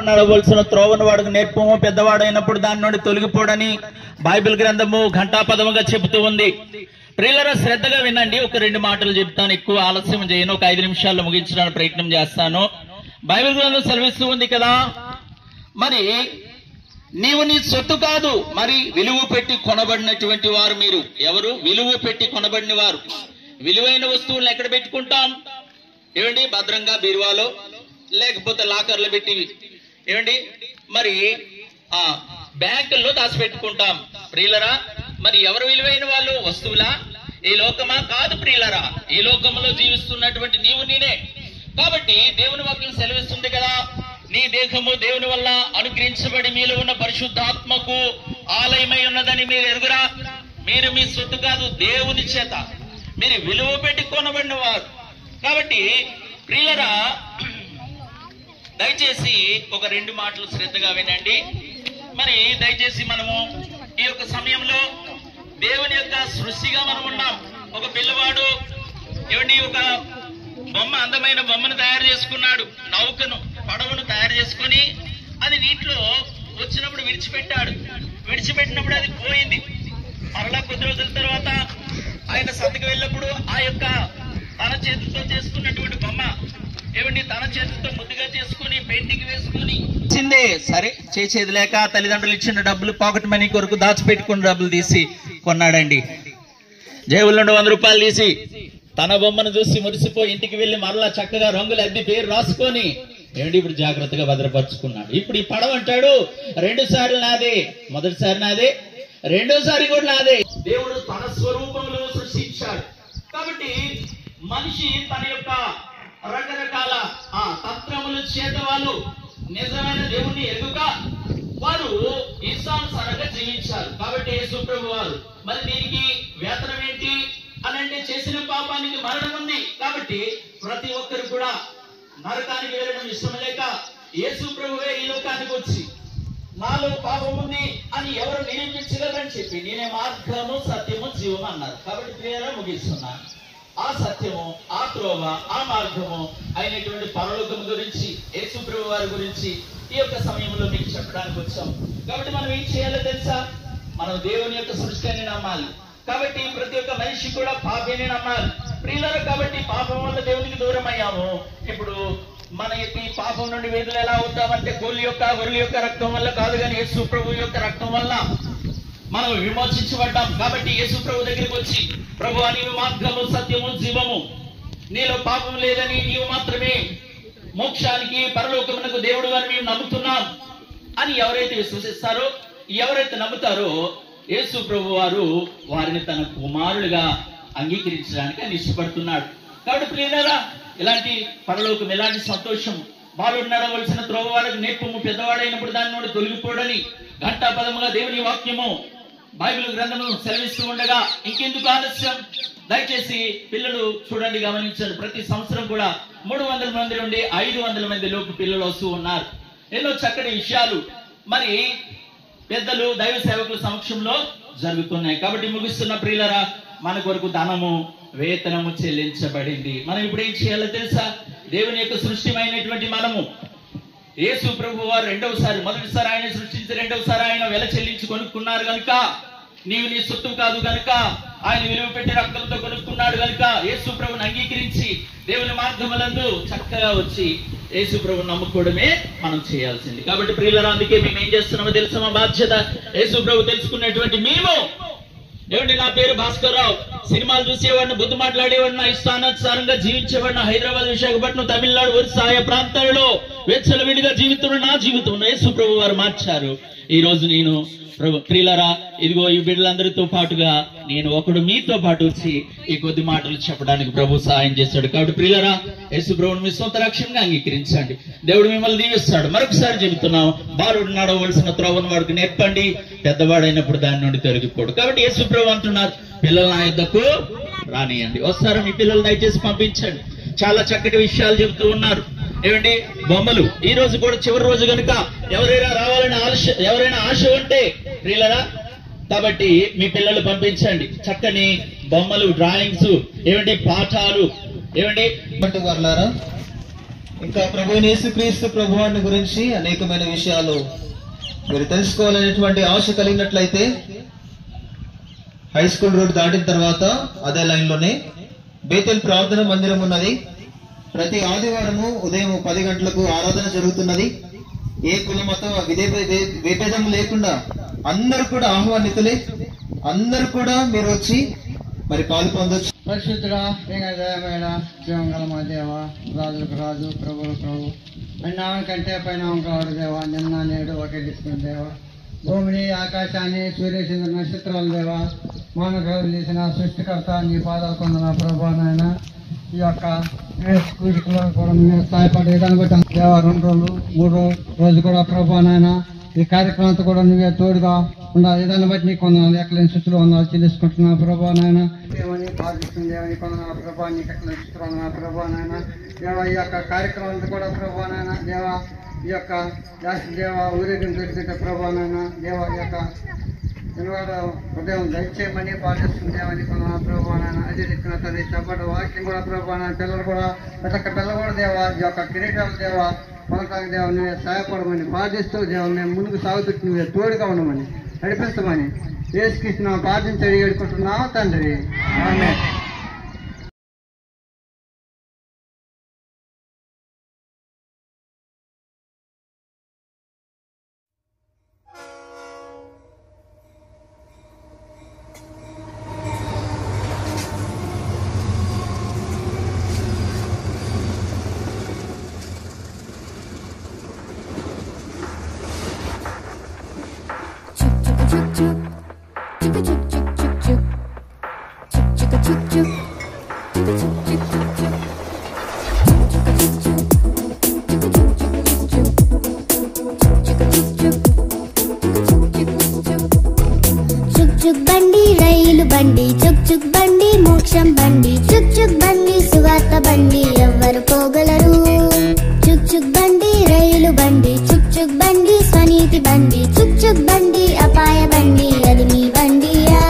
నడవలసిన త్రోవను వాడికి నేర్పము, పెద్దవాడైనప్పుడు దాని నుండి తొలగిపోడని బైబిల్ గ్రంథము ఘంటాపదముగా చెబుతూ ఉంది. ప్రియులారా, శ్రద్ధగా వినండి. ఒక 2 మాటలు చెప్తాను, ఎక్కువ ఆలస్యం చేయను. ఒక 5 నిమిషాల్లో ముగించడానికి ప్రయత్నం చేస్తాను. బైబిల్ గ్రంథం సెలవిస్తూ ఉంది కదా, మరి నీవు నీ సొత్తు కాదు, మరి విలువ పెట్టి కొనబడినటువంటి వారు మీరు. ఎవరు? విలువ పెట్టి కొనబడిన వారు. విలువైన వస్తువులను ఎక్కడ పెట్టుకుంటాం? ఏమండి, భద్రంగా బీరువాలో లేకపోతే లాకర్లో పెట్టి, ఏమండి మరి బ్యాంకుల్లో దాచిపెట్టుకుంటాం. ప్రియులరా, మరి ఎవరు విలువైన వాళ్ళు? వస్తువులా? ఈ లోకమా? కాదు ప్రియులరా, ఈ లోకంలో జీవిస్తున్నటువంటి నీవు నేనే. కాబట్టి దేవుని వాక్యం సెలవిస్తుంది కదా, నీ దేహము దేవుని వల్ల అనుగ్రహించబడి మీలో ఉన్న పరిశుద్ధాత్మకు ఆలయమై ఉన్నదని మీరు ఎరుగురా. మీరు మీ సొత్తు కాదు, దేవుని చేత మీరు విలువ పెట్టి కొనబడిన వారు. కాబట్టి ప్రియులరా, దయచేసి ఒక 2 మాటలు శ్రద్ధగా వినండి. మరి దయచేసి మనము ఈ యొక్క సమయంలో దేవుని యొక్క సృష్టిగా మనం ఉన్నాం. ఒక పిల్లవాడు ఏమండి ఒక బొమ్మ, అందమైన బొమ్మను తయారు చేసుకున్నాడు. నౌకను, పడవను తయారు చేసుకుని అది నీటిలో వచ్చినప్పుడు విడిచిపెట్టాడు. విడిచిపెట్టినప్పుడు అది పోయింది. మరలా కొద్ది రోజుల తర్వాత ఆయన సంతకు వెళ్ళినప్పుడు ఆ యొక్క తన చేతితో చేసుకున్నటువంటి బొమ్మ ఏమండి తన చేతితో ముద్దుగా చేసుకుని పెయింటింగ్ వేసుకుని చిందే. సరే, చేసేది లేక తల్లిదండ్రులు ఇచ్చిన డబ్బులు, పాకెట్ మనీ కొరకు దాచిపెట్టుకున్న డబ్బులు తీసి కొన్నాడండి. జేబులో 100 రూపాయలు తీసి తన బొమ్మను చూసి మురిసిపోయి ఇంటికి వెళ్లి మరలా చక్కగా రంగులు అద్ది పేరు రాసుకొని ఏమండి ఇప్పుడు జాగ్రత్తగా భద్రపరుచుకున్నాడు. ఇప్పుడు ఈ పడవ అంటాడు 2 సార్లు నాదే, మొదటిసారి నాదే, రెండోసారి కూడా నాదే. దేవుడు తన స్వరూపంలో సృష్టించాడు. కాబట్టి మనిషి తన యొక్క రకరకాల తత్వముల చేత వాళ్ళు నిజమైన దేవుణ్ణి ఎరుగక వారు ఇష్టానుసారంగా జీవించారు. కాబట్టి యేసు ప్రభు వారు మరి దీనికి వేతనం ఏంటి అని అంటే, చేసిన పాపానికి మరణం ఉంది. కాబట్టి ప్రతి ఒక్కరు కూడా నరకానికి వెళ్ళడం ఇష్టం లేక యేసు ప్రభువే ఈ లోకానికి వచ్చి నాలో పాపం ఉంది అని ఎవరు నిరూపించగలరని చెప్పి నేనే మార్గము సత్యము జీవము అన్నారు. కాబట్టి ప్రియరా, ముగిస్తున్నాను. ఆ సత్యము, ఆ త్రోవ, ఆ మార్గము అయినటువంటి పరలోకం గురించి, యేసు ప్రభు వారి గురించి ఈ యొక్క సమయంలో మీకు చెప్పడానికి వచ్చాం. కాబట్టి మనం ఏం చేయాలో తెలుసా? మనం దేవుని యొక్క సృష్టిని నమ్మాలి. కాబట్టి ప్రతి ఒక్క మనిషి కూడా పాపిని నమ్మాలి. ప్రియులారా, కాబట్టి పాపం వల్ల దేవునికి దూరం అయ్యాము. ఇప్పుడు మన యొక్క ఈ పాపం నుండి విడుదల ఎలా అవుతామంటే గొర్రెల యొక్క రక్తం వల్ల కాదు, కానీ యేసు ప్రభు యొక్క రక్తం వల్ల మనం విమోచించబడ్డాం. కాబట్టి యేసు ప్రభు దగ్గరికి వచ్చి, ప్రభు నీవు మార్గము సత్యము జీవము, నీలో పాపం లేదని, నీవు మాత్రమే మోక్షానికి పరలోకమునకు దేవుడు అని మేము నమ్ముతున్నాం అని ఎవరైతే విశ్వసిస్తారో, ఎవరైతే నమ్ముతారో యేసు ప్రభు వారు వారిని తన కుమారులుగా అంగీకరించడానికి ఆయన ఇష్టపడుతున్నాడు. కాబట్టి ప్రియులారా, ఇలాంటి పరలోకం, ఎలాంటి సంతోషం, బాలుడు నడవలసిన త్రోవ వారికి నేర్పము, పెద్దవాడైనప్పుడు దాని నుండి తొలగిపోడని ఘంటాపదముగా దేవుని వాక్యము బైబిల్ గ్రంథము సెలవిస్తూ ఉండగా ఇంకెందుకు ఆలస్యం? దయచేసి పిల్లలు చూడండి, గమనించండి. ప్రతి సంవత్సరం కూడా 300 మంది నుండి 500 మంది లోపు పిల్లలు వస్తూ ఉన్నారు. ఎన్నో చక్కటి విషయాలు మరి పెద్దలు, దైవ సేవకుల సమక్షంలో జరుగుతున్నాయి. కాబట్టి ముగిస్తున్న ప్రియులరా, మన కొరకు ధనము, వేతనము చెల్లించబడింది. మనం ఇప్పుడు ఏం చేయాలో తెలుసా? దేవుని యొక్క సృష్టిమైనటువంటి మనము యేసు ప్రభు వారు రెండవసారి, మొదటిసారి ఆయన సృష్టించి రెండవసారి ఆయన వెల చెల్లించి కొనుక్కున్నారు కనుక, నీవు నీ సొత్తు కాదు కనుక, ఆయన విలువ పెట్టి రక్తంతో కొనుక్కున్నాడు కనుక యేసు ప్రభుని అంగీకరించి దేవుని మార్గములందు చక్కగా వచ్చి యేసు ప్రభుని నమ్ముకోవడమే మనం చేయాల్సింది. కాబట్టి ప్రియులారా, అందుకే మేము ఏం చేస్తున్నామో తెలుసా? మా బాధ్యత యేసు ప్రభు తెలుసుకున్నటువంటి మేము, ఏమండి నా పేరు భాస్కర్ రావు, సినిమాలు చూసేవాడిని, బుద్ధి మాట్లాడేవాడిని, ఇష్టానుసారంగా జీవించేవాడిని, హైదరాబాద్, విశాఖపట్నం, తమిళనాడు, ఒరిస్సా ఆయా ప్రాంతాలలో వెచ్చలవిడిగా జీవితున్న నా జీవితం యేసు ప్రభు వారు మార్చారు. ఈ రోజు నేను ప్రియులారా, ఇదిగో ఈ బిడ్డలందరితో పాటుగా నేను ఒకడు మీతో పాటు వచ్చి ఈ కొద్ది మాటలు చెప్పడానికి ప్రభు సహాయం చేశాడు. కాబట్టి ప్రియులారా, యేసు ప్రభువును మీ సొంత రక్షణగా అంగీకరించండి. దేవుడు మిమ్మల్ని దీవిస్తాడు. మరొకసారి చెబుతున్నాం, బాలుడు నడవలసిన త్రోవను వాడికి నేర్పండి, పెద్దవాడైనప్పుడు దాని నుండి తొలగిపోడు. కాబట్టి యేసు ప్రభు అంటున్నారు, పిల్లలు నా యొద్దకు రానియండి. వస్తారు మీ పిల్లలు, దయచేసి పంపించండి. చాలా చక్కటి విషయాలు చెబుతూ ఉన్నారు. ఏమండి, బొమ్మలు ఈ రోజు కూడా చివరి రోజు కనుక ఎవరైనా రావాలని ఎవరైనా ఆశ ఉంటే ప్రియులరా, కాబట్టి మీ పిల్లలు పంపించండి. చక్కని బొమ్మలు, డ్రాయింగ్స్, ఏమండి పాఠాలు, ఏమండి వర్లారా ఇంకా ప్రభువైన యేసుక్రీస్తు ప్రభువాన్ని గురించి అనేకమైన విషయాలు మీరు తెలుసుకోవాలనేటువంటి ఆశ కలిగినట్లయితే హై స్కూల్ రోడ్ దాటిన తర్వాత అదే లైన్ లోనే బేతెల్ ప్రార్థన మందిరం ఉన్నది. ప్రతి ఆదివారము ఉదయం 10 గంటలకు ఆరాధన జరుగుతున్నది. ఏ కుల మత విభేదం లేకుండా అందరూ కూడా ఆహ్వానితులే. అందరూ కూడా మీరు వచ్చి మరి పాలు పొందొచ్చు. పరిశుద్ధుడా, దయమైన జీవం గల మా దేవ, రాజులకు రాజు, ప్రభులకు ప్రభు, అన్నామం కంటే పైన కావడు దేవ, నిన్న నేడు ఒకే తీసుకున్న దేవ, భూమిని ఆకాశాన్ని సూర్యచంద్ర నక్షత్రాలు దేవ, మానవులు చేసిన సృష్టికర్త నీ పాదాలు కొందన ప్రభా నాయన. ఈ యొక్క కూడికలో కూడా మీరు సహాయపడే దాన్ని బట్టి దేవ 2 రోజులు 3 రోజు కూడా ప్రభా నాయన ఈ కార్యక్రమంతో కూడా నువ్వే తోడుగా ఉండాలి. దాన్ని బట్టి నీకు కొందనాలు ఎక్కలేని స్థితిలో ఉన్నావు చెల్లించుకుంటున్నా ప్రభా నాయన. దేవని బాధిస్తుంది దేవని కొందనాలు ప్రభా, నీకు ఎక్కలేని స్థితిలో ఉన్నా ప్రభా నాయన. దేవ ఈ యొక్క కార్యక్రమాలతో కూడా ప్రభా నాయన, దేవ ఈ యొక్క దేవ ఊరేగింపు పెట్టుకుంటే ప్రభా నాయన, దేవ ఈ యొక్క ఉదయం దయచేయమని పాటిస్తుంది దేవని కొందనాలు ప్రభా నాయన. అదే రీతిన తల్లి చెప్పడం వాక్యం కూడా ప్రభా నాయన, పిల్లలు కూడా ప్రతి ఒక్క పిల్లలు కూడా దేవ ఈ యొక్క కిరీటాలు దేవ కొనసాగి దేవ నువ్వే సహాయపడమని ప్రార్థిస్తూ దేవ మేము ముందుకు సాగుతూ నువ్వే తోడుగా ఉండమని నడిపించమని యేసుక్రీస్తు ప్రార్థించి అడిగి వేడుకుంటున్నావు తండ్రి. ఆమేన్. చుక్ బండి రైలు బండి, చుక్ చుక్ బండి మోక్షం బండి, చుక్ చుక్ బండి సువార్త బండి ఎవ్వరు పోగలరు. చుక్ చుక్ బండి రైలు బండి, చుక్ చుక్ బండి స్వనీతి బండి, చుక్ చుక్ బండి అపాయ బండి అది మీ బండియా.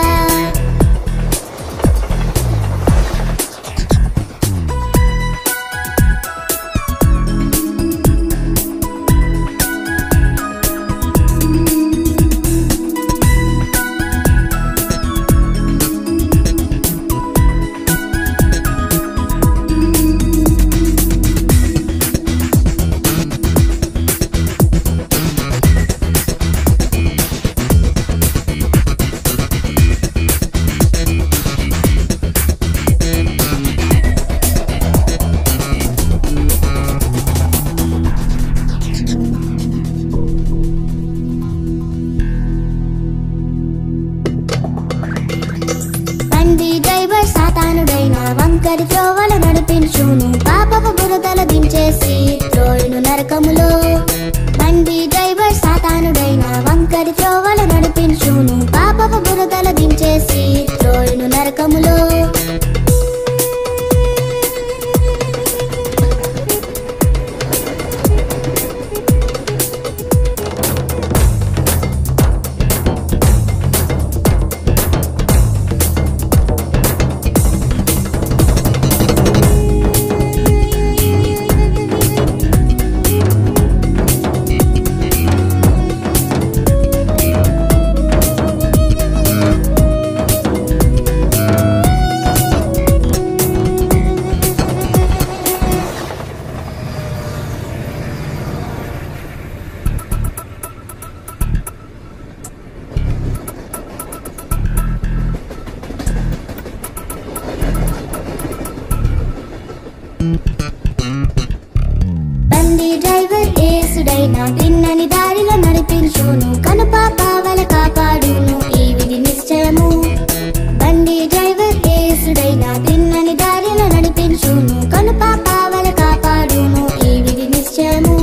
వంకరి త్రోవలు నడిపించును, పాపపు బురదల దించేసి త్రోయును నరకములో. బండి డ్రైవర్ సాతానుడైన వంకరి త్రోవలు నడిపించును, పాపపు బురదల దించేసి త్రోయును నరకములో. బండి డ్రైవర్ యేసుడైన తిన్నని దారిలో నడిపించును, కనుపాపావల కాపాడును ఈ విధి నిశ్చయము. బండి డ్రైవర్ యేసుడైన తిన్నని దారిలో నడిపించును, కనుపాపావల కాపాడును ఈ విధి నిశ్చయము.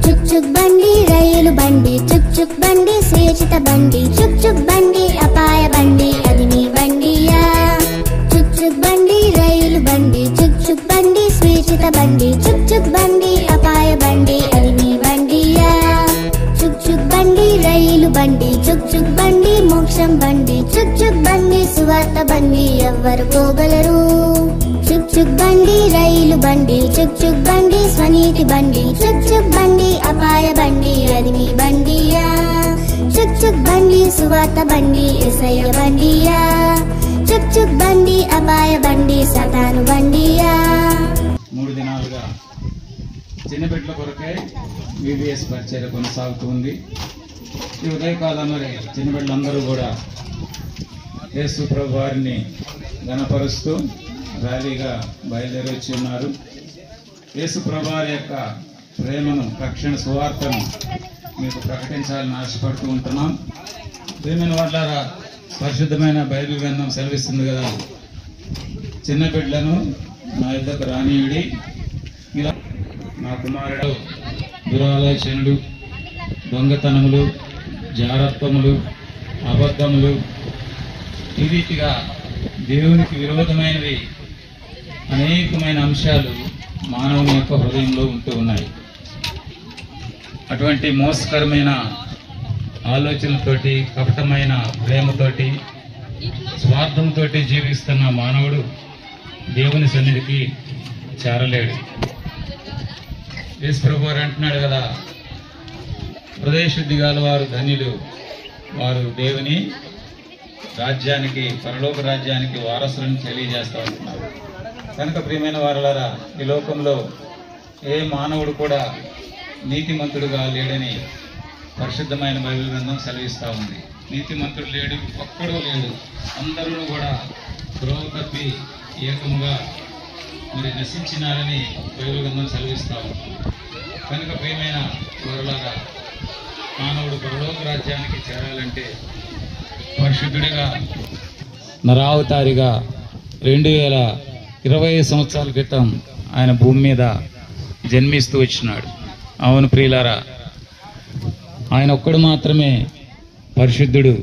చుక్ చుక్ బండి రైలు బండి, చుక్ చుక్ బండి స్వేచ్ఛిత బండి, చుక్ చుక్ బండి అపాయ బండి అది మీ బండియా. చుక్ చుక్ బండి రైలు బండి, చుక్ చుక్ బండి స్వేచ్ఛిత బండి, చుక్ చుక్ బండి అపాయ బండి అది మీ బండియా. చుక్ చుక్ బండి రైలు బండి, చుక్ చుక్ బండి మోక్షం బండి, చుక్ చుక్ బండి సువార్త బండి ఎవ్వరు పోగలరు. చుక్ చుక్ చుక్ బండి రైలు బండి చుక్ చుక్ బండి స్వనీతి బండి చుక్ చుక్ బండి అపాయ బండి అది మీ బండియా చుక్ చుక్ బండి సువార్త బండి యేసయ్య బండియా చుక్ చుక్ బండి అపాయ బండి సతాను బండియా. 3 దినాలుగా చిన్న బిడ్డల కొరకే VBS పరిచర్య కొనసాగుతుంది. ఈ ఉదయకాలం మరి చిన్న బిడ్డలందరూ కూడా యేసు ప్రభు వారిని ఘనపరుస్తూ ర్యాలీగా బయలుదేరి వచ్చి ఉన్నారు. యేసు ప్రభు వారి యొక్క ప్రేమను, రక్షణ సువార్తను మీకు ప్రకటించాలని ఆశపడుతూ ఉంటున్నాం. ప్రియమైన వాళ్ళారా, పరిశుద్ధమైన బైబిల్ గ్రంథం సెలవిస్తుంది కదా, చిన్న బిడ్డలను నా యుద్ధకు రానియుడి, ఇలా నా కుమారుడు దురాలోచనలు, దొంగతనములు, జారత్వములు, అబద్ధములు, ఈ రీతిగా దేవునికి విరోధమైనవి అనేకమైన అంశాలు మానవుని యొక్క హృదయంలో ఉంటూ ఉన్నాయి. అటువంటి మోసకరమైన ఆలోచనలతోటి, కపటమైన ప్రేమతోటి, స్వార్థంతో జీవిస్తున్న మానవుడు దేవుని సన్నిధికి చేరలేడు. యేసు ప్రభు వారు అంటున్నాడు కదా, హృదయ శుద్ధి గల వారు ధన్యులు, వారు దేవుని రాజ్యానికి, పరలోక రాజ్యానికి వారసులను తెలియజేస్తూ ఉంటున్నారు. కనుక ప్రియమైన వారలారా, ఈ లోకంలో ఏ మానవుడు కూడా నీతిమంతుడుగా లేడని పరిశుద్ధమైన బైబిల్ గ్రంథం సెలవిస్తూ ఉంది. నీతిమంతుడు లేడు, ఒక్కడూ లేడు, అందరూ కూడా ద్రోవ తప్పి ఏకముగా మరి నశించినారని బైబిల్ గ్రంథం సెలవిస్తూ ఉంది. కనుక ప్రియమైన వారలారా, మానవుడు పరలోక రాజ్యానికి చేరాలంటే పరిశుద్ధుడిగా నరావతారిగా 2020 సంవత్సరాల క్రితం ఆయన భూమి మీద జన్మిస్తూ వచ్చినాడు. అవును ప్రియులారా, ఆయన ఒక్కడు మాత్రమే పరిశుద్ధుడు,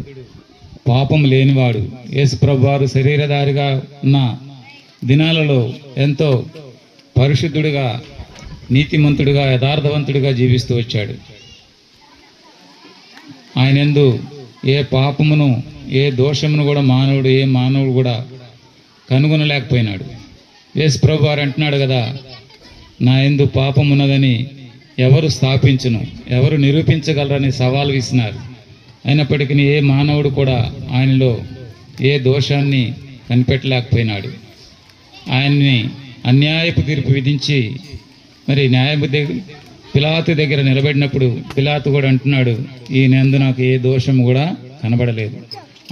పాపం లేనివాడు. యేసు ప్రభు వారు శరీరధారిగా ఉన్న దినాలలో ఎంతో పరిశుద్ధుడిగా, నీతిమంతుడిగా, యథార్థవంతుడిగా జీవిస్తూ వచ్చాడు. ఆయన యందు ఏ పాపమును, ఏ దోషమును కూడా ఏ మానవుడు కూడా కనుగొనలేకపోయినాడు. యేసు ప్రభు వారు అంటున్నాడు కదా, నా యందు పాపం ఉన్నదని ఎవరు స్థాపించును, ఎవరు నిరూపించగలరని సవాల్ విసినారు. అయినప్పటికీ ఏ మానవుడు కూడా ఆయనలో ఏ దోషాన్ని కనిపెట్టలేకపోయినాడు. ఆయన్ని అన్యాయపు తీర్పు విధించి మరి పిలాతు దగ్గర నిలబడినప్పుడు పిలాతు కూడా అంటున్నాడు, ఈయనందు నాకు ఏ దోషం కూడా కనబడలేదు.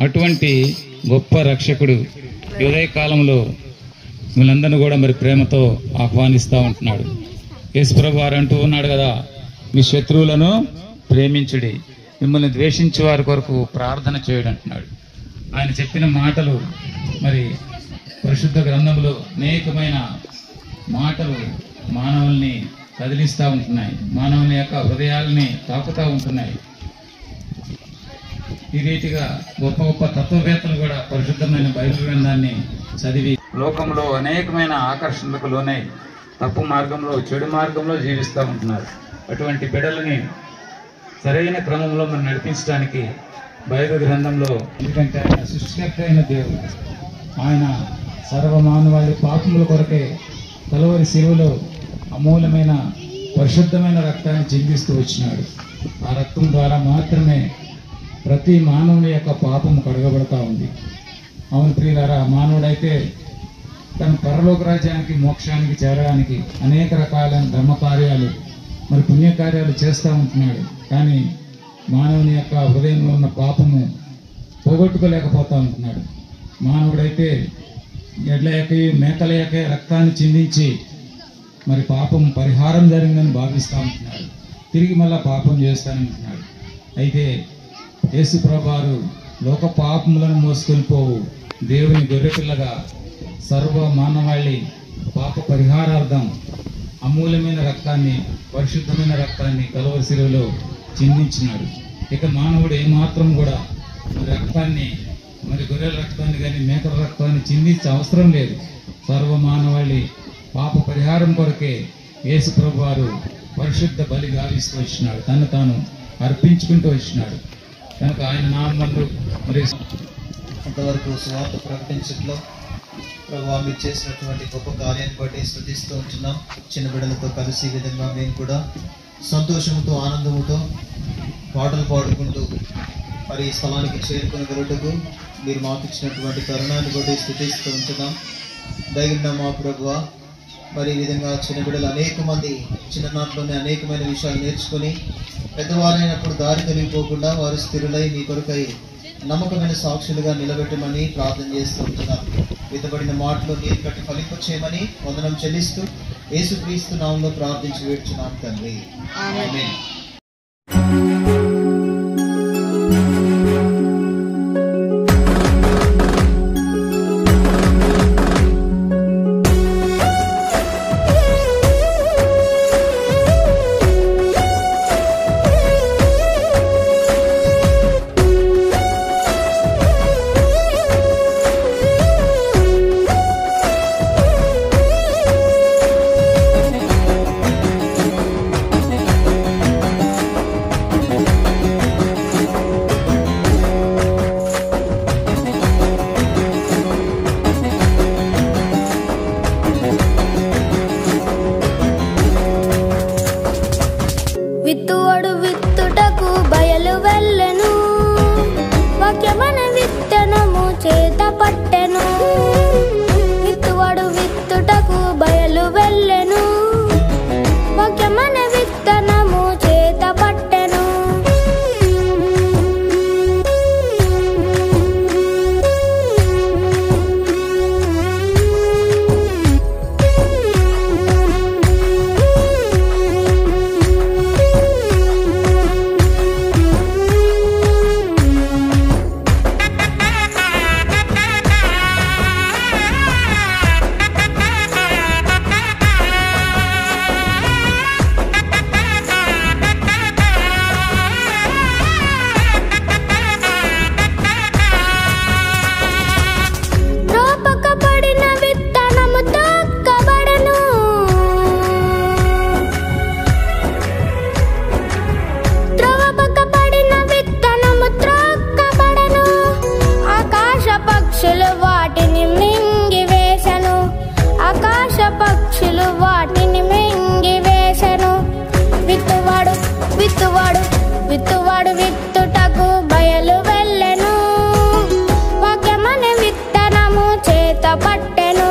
అటువంటి గొప్ప రక్షకుడు ఉదయ కాలంలో వీళ్ళందరినీ కూడా మరి ప్రేమతో ఆహ్వానిస్తూ ఉంటున్నాడు. యేసుప్రభు వారు అంటూ ఉన్నాడు కదా, మీ శత్రువులను ప్రేమించుడి, మిమ్మల్ని ద్వేషించే వారి కొరకు ప్రార్థన చేయడం అంటున్నాడు. ఆయన చెప్పిన మాటలు మరి పరిశుద్ధ గ్రంథంలో అనేకమైన మాటలు మానవుల్ని కదిలిస్తూ ఉంటున్నాయి, మానవుని యొక్క హృదయాల్ని తాకుతూ ఉంటున్నాయి. ఈ రీతిగా గొప్ప గొప్ప తత్వవేత్తలు కూడా పరిశుద్ధమైన బైబిల్ గ్రంథాన్ని చదివి లోకంలో అనేకమైన ఆకర్షణలకు లోనై తప్పు మార్గంలో, చెడు మార్గంలో జీవిస్తూ ఉంటున్నారు. అటువంటి బిడ్డలని సరైన క్రమంలో మనం నడిపించడానికి బైబిల్ గ్రంథంలో, ఎందుకంటే ఆయన సృష్టికర్త అయిన దేవుడు, ఆయన సర్వమానవాళి పాపముల కొరకే కలువరి శిలువలో అమూల్యమైన పరిశుద్ధమైన రక్తాన్ని చిందిస్తూ వచ్చినాడు. ఆ రక్తం ద్వారా మాత్రమే ప్రతి మానవుని యొక్క పాపము కడగబడతా ఉంది. అవును ప్రియులారా, మానవుడైతే తన పరలోక రాజ్యానికి, మోక్షానికి చేరడానికి అనేక రకాలైన ధర్మకార్యాలు మరి పుణ్యకార్యాలు చేస్తూ ఉంటున్నాడు. కానీ మానవుని యొక్క హృదయంలో ఉన్న పాపము పోగొట్టుకోలేకపోతూ ఉంటున్నాడు. మానవుడైతే ఎడ్ల యొక్క, మేకల యొక్క రక్తాన్ని చిందించి మరి పాపం పరిహారం జరిగిందని భావిస్తూ ఉంటున్నాడు. తిరిగి మళ్ళా పాపం చేస్తానంటున్నాడు. అయితే యేసు ప్రభువారు లోక పాపములను మోసుకొని పోవు దేవుని గొర్రెపిల్లగా సర్వ మానవాళి పాప పరిహారార్థం అమూల్యమైన రక్తాన్ని, పరిశుద్ధమైన రక్తాన్ని కలువరి శిలువలో చిందించినాడు. ఇక మానవుడు ఏమాత్రం కూడా రక్తాన్ని, మరి గొర్రెల రక్తాన్ని కానీ మేకల రక్తాన్ని చిందించే అవసరం లేదు. సర్వ మానవాళి పాప పరిహారం కొరకే యేసు ప్రభువారు పరిశుద్ధ బలి గావిస్తూ వచ్చినాడు, తను తాను అర్పించుకుంటూ వచ్చినాడు. కనుక ఆయన నామందు మరి అంతవరకు సువార్త ప్రకటించట్లో ప్రభువా మీరు చేసినటువంటి గొప్ప కార్యాన్ని బట్టి స్తుతిస్తూ ఉంటున్నాం. చిన్న బిడ్డలతో కలిసి ఈ విధంగా మేము కూడా సంతోషంతో ఆనందముతో పాటలు పాడుకుంటూ మరి ఈ స్థలానికి చేరుకుని వెళ్ళటకు మీరు మాకు ఇచ్చినటువంటి తరుణాన్ని బట్టి స్తుతిస్తూ ఉంటున్నాం. దైవ మా ప్రభువా మరి ఈ విధంగా చిన్న బిడ్డలు అనేక మంది చిన్ననాట్లోనే అనేకమైన విషయాలు నేర్చుకొని పెద్దవారైనప్పుడు దారి తొలగిపోకుండా వారు స్థిరులై మీ కొరకై నమ్మకమైన సాక్షులుగా నిలబెట్టమని ప్రార్థన చేస్తూ ఉంటున్నాం. విత్తబడిన మాటలు నీరు కట్టి ఫలింపచేయమని వందనం చెల్లిస్తూ యేసుక్రీస్తు నామములో ప్రార్థించి వేడుచున్నాం తండ్రి. ఆమేన్. విత్తువడు విత్తుటకు బయలు వెళ్ళెను, వాక్యమన విత్తనము చేత పట్టెను. విత్తువడు విత్తుటకు బయలు వెళ్ళెను, వాక్యమన విత్తనము చేత పట్టెను. పక్షులు వాటిని మింగివేశను. విత్తువాడు విత్తువాడు విత్తువాడు విత్తుటకు బయలు వెళ్ళెను, వాక్యమనే విత్తనము చేత పట్టెను.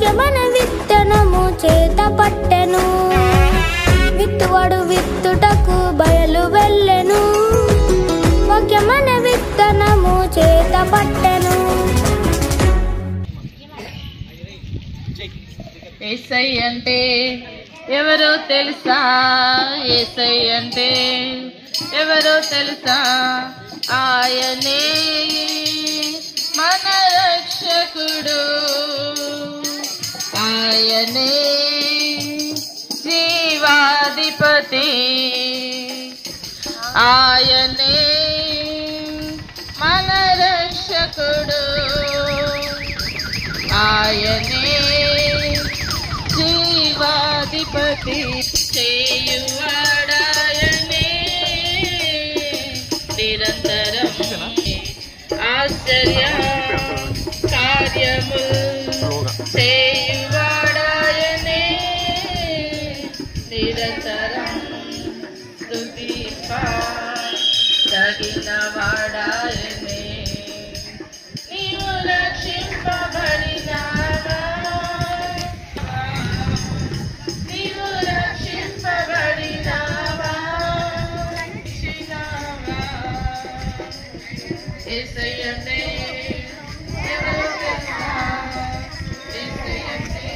వాక్యమన విత్తనము చేత పట్టెను, విత్తువాడు విత్తుటకు బయలు వెళ్ళెను, వాక్యమన విత్తనము చేత పట్టెను. యేసై అంటే ఎవరో తెలుసా? యేసై అంటే ఎవరో తెలుసా? ఆయనే మన రక్షకుడు, ఆయనే జీవాధిపతి, ఆయనే మన రక్షకుడు, ఆయనే జీవాధిపతి. చేయువాడాయనే నిరంతరం ఆశ్చర్య కార్యము చేయువాడాయనే నిరంతరం స్తుతింపదగిన వాడాయనే. నీవు రక్షింపబడినావా, నీవు రక్షింపబడినావా, యేసై అంటే ఎవరో తెలుసా? యేసై అంటే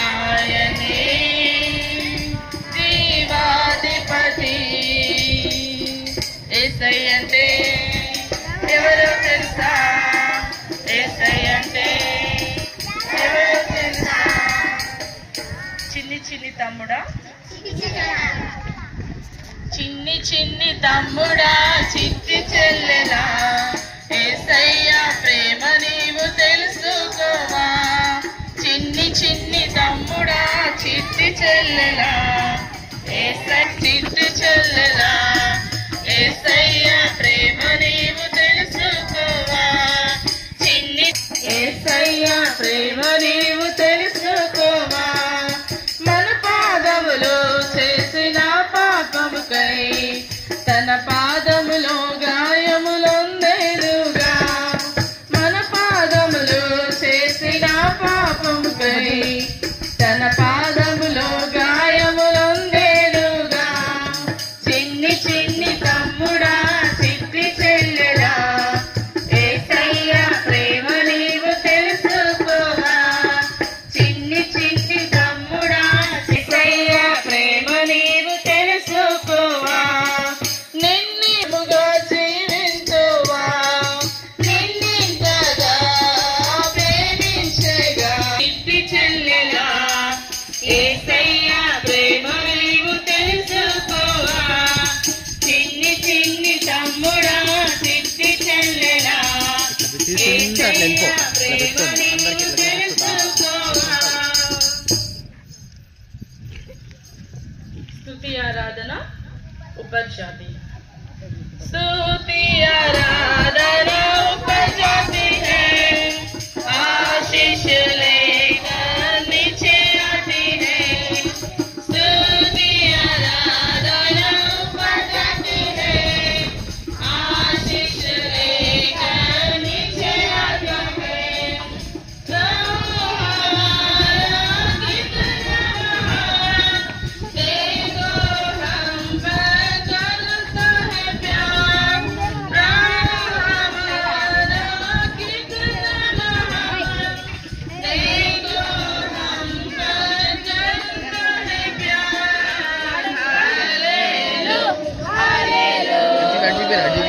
ఆయనే జీవాధిపతి. యేసై అంటే ఎవరో తెలుసా? యేసై అంటే ఎవరో తెలుసా? చిన్ని చిన్ని తమ్ముడా, చిన్ని చిన్ని తమ్ముడా, చిట్టి చెల్లెలా, యేసయ్య ప్రేమ నీవు తెలుసుకోవా. చిన్ని చిన్ని తమ్ముడా, చిట్టి చెల్లెలా, చిట్టి చెల్లెలా, యేసయ్య ప్రేమ నీవు తెలుసుకోవా. చిన్ని యేసయ్య ప్రేమ నీవు తెలుసుకోవా. మన పాదములో చేసిన పాపముకై తన పాదములో గాయములొందెనుగా. మన పాదములో చేసిన పాపముకై తన పాదములో గాయములొందెనుగా. చిన్ని చిన్ని తమ్ముడా, చిట్టి చెల్లెలా, యేసయ్య ప్రేమ నీవు తెలుసుకోవా. చిన్ని చిన్ని తమ్ముడా, యేసయ్య ప్రేమ నీవు తెలుసుకోవా. నిన్నిముగా జీవించువా, నిన్నింతగా ప్రేమించగా. చిట్టి చెల్లెలా, యేసయ్య ప్రేమ నీవు తెలుసుకోవా. చిన్ని చిన్ని తమ్ముడా, చిట్టి చెల్లెలా, యేసయ్య ప్రేమ నీవు తెలుసుకోవా. స్తుతి ఆరాధన उपजाति, स्तुति आराधना उपजाति है, आशीष लेकर नीचे आती है। स्तुति आराधना उपजाति है, आशीष लेकर नीचे आती है। देखो हम पर करता है प्यार, हमारा कितना महान। देखो हम पर करता है प्यार, हालेलुया हालेलुया।